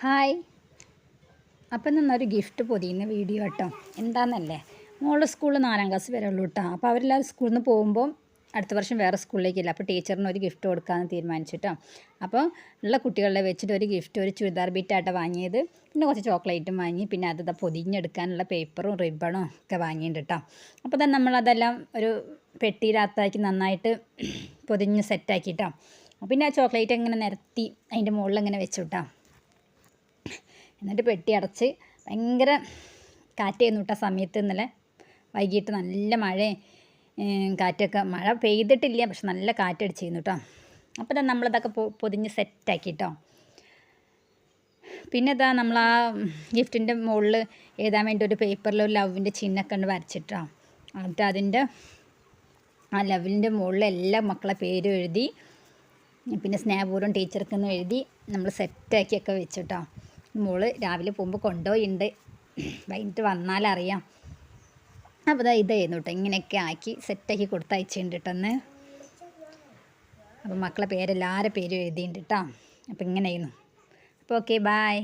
Hi. അപ്പം നിന്നൊരു gift പൊതിയുന്ന video കേട്ടോ. എന്താണെന്നല്ലേ, മോളുടെ സ്കൂളിൽ 4ാം ക്ലാസ് വരെ ഉള്ളൂ കേട്ടോ. അപ്പോൾ അവരെല്ലാവരും സ്കൂളിൽ നിന്ന് പോകുമ്പോൾ അടുത്ത വർഷം വേറെ സ്കൂളിലേക്കില്ല. അപ്പോൾ ടീച്ചറിന് ഒരു ഗിഫ്റ്റ് കൊടുക്കാമെന്ന് തീരുമാനിച്ചിട്ടോ. അപ്പോൾ ഉള്ള കുട്ടികളെ വെച്ചിട്ട് ഒരു ഗിഫ്റ്റ്, ഒരു ചുരിദാർ ബിറ്റായിട്ട് വാങ്ങിയത്, പിന്നെ കുറച്ച് ചോക്ലേറ്റും വാങ്ങി, പിന്നെ അത് പൊതിഞ്ഞെടുക്കാനുള്ള പേപ്പറും റിബണും ഒക്കെ വാങ്ങിയിട്ടുണ്ട് കേട്ടോ. അപ്പോൾ തന്നെ നമ്മളതെല്ലാം ഒരു പെട്ടിയിലകത്താക്കി നന്നായിട്ട് പൊതിഞ്ഞ് സെറ്റാക്കിട്ടോ. പിന്നെ ആ ചോക്ലേറ്റ് ഇങ്ങനെ നിരത്തി അതിൻ്റെ മുകളിൽ ഇങ്ങനെ വെച്ചു കേട്ടോ. എന്നിട്ട് പെട്ടി അടച്ച് ഭയങ്കര കാറ്റായിരുന്നു കേട്ടോ സമയത്ത്. ഇന്നലെ വൈകിട്ട് നല്ല മഴയും കാറ്റൊക്കെ, മഴ പെയ്തിട്ടില്ല പക്ഷെ നല്ല കാറ്റടിച്ചിരുന്നു കേട്ടോ. അപ്പോൾ തന്നെ നമ്മളതൊക്കെ പൊതിഞ്ഞ് സെറ്റാക്കി കേട്ടോ. പിന്നെ ഇതാ നമ്മൾ ആ ഗിഫ്റ്റിൻ്റെ മുകളിൽ എഴുതാൻ വേണ്ടി ഒരു പേപ്പറിൽ ഒരു ലവിൻ്റെ ചിഹ്നമൊക്കെ ഉണ്ട് വരച്ചിട്ടോ. എന്നിട്ട് അതിൻ്റെ ആ ലവിൻ്റെ മുകളിൽ എല്ലാ മക്കളെ പേരും എഴുതി, പിന്നെ സ്നേഹപൂർവ്വം ടീച്ചർക്കെന്ന് എഴുതി നമ്മൾ സെറ്റാക്കിയൊക്കെ വെച്ചിട്ടോ. മോള് രാവിലെ പോകുമ്പോൾ കൊണ്ടുപോയിട്ടുണ്ട്, വൈകിട്ട് വന്നാലറിയാം. അപ്പോൾ ഇതായിരുന്നു കേട്ടോ, ഇങ്ങനെയൊക്കെ ആക്കി സെറ്റാക്കി കൊടുത്തയച്ചിട്ടുണ്ട് കേട്ടോന്ന്. അപ്പോൾ മക്കളെ പേരെല്ലാവരുടെ പേരും എഴുതിയിട്ടുണ്ട് കേട്ടോ. അപ്പോൾ ഇങ്ങനെയായിരുന്നു. അപ്പോൾ ഓക്കെ, ബായ്.